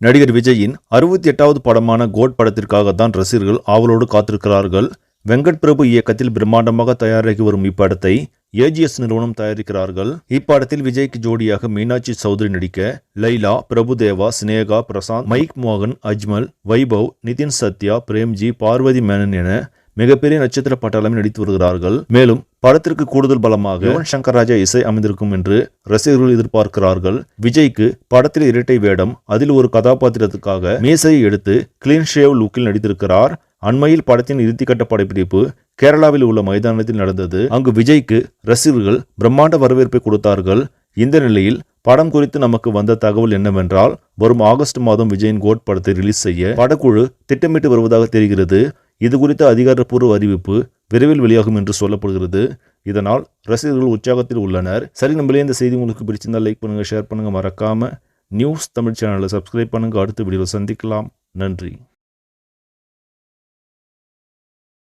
நடிகர் விஜயின் 68வது படமான கோட் படத்திற்காக தான் ரசிகர்கள் ஆவலோடு காத்திருக்கிறார்கள். வெங்கட் பிரபு இயக்கத்தில் பிரம்மாண்டமாக தயாராகி வரும் இப்படத்தை ஏஜிஎஸ் நிறுவனம் தயாரிக்கிறார்கள். இப்படத்தில் விஜய்க்கு ஜோடியாக மீனாட்சி சௌத்ரி நடிக்க லைலா, பிரபுதேவா, சினேகா, பிரசாந்த், மைக் மோகன், அஜ்மல், வைபவ், நிதின் சத்யா, பிரேம்ஜி, பார்வதி மேனன் என மிகப்பெரிய நட்சத்திர பட்டாளமே நடித்து வருகிறார்கள். மேலும் படத்திற்கு கூடுதல் பலமாக யுவன் சங்கர் ராஜா இசை அமைந்திருக்கும் என்று ரசிகர்கள் எதிர்பார்க்கிறார்கள். விஜய்க்கு படத்தில் இரட்டை வேடம், அதில் ஒரு கதாபாத்திரத்துக்காக மீசையை எடுத்து கிளீன் ஷேவ் லுக்கில் நடித்திருக்கிறார். அண்மையில் படத்தின் இறுதிக்கட்ட படப்பிடிப்பு கேரளாவில் உள்ள மைதானத்தில் நடந்தது. அங்கு விஜய்க்கு ரசிகர்கள் பிரம்மாண்ட வரவேற்பை கொடுத்தார்கள். இந்த நிலையில் படம் குறித்து நமக்கு வந்த தகவல் என்னவென்றால், வரும் ஆகஸ்ட் மாதம் விஜயின் கோட் படத்தை ரிலீஸ் செய்ய படக்குழு திட்டமிட்டு வருவதாக தெரிகிறது. இது குறித்த அதிகாரப்பூர்வ அறிவிப்பு விரைவில் வெளியாகும் என்று சொல்லப்படுகிறது. இதனால் ரசிகர்கள் உற்சாகத்தில் உள்ளனர். சரி, நம்மளே இந்த செய்தி உங்களுக்கு பிடிச்சிருந்தால் லைக் பண்ணுங்க, ஷேர் பண்ணுங்க, மறக்காம நியூஸ் தமிழ் சேனலை சப்ஸ்கிரைப் பண்ணுங்க. அடுத்த வீடியோவில் சந்திக்கலாம். நன்றி.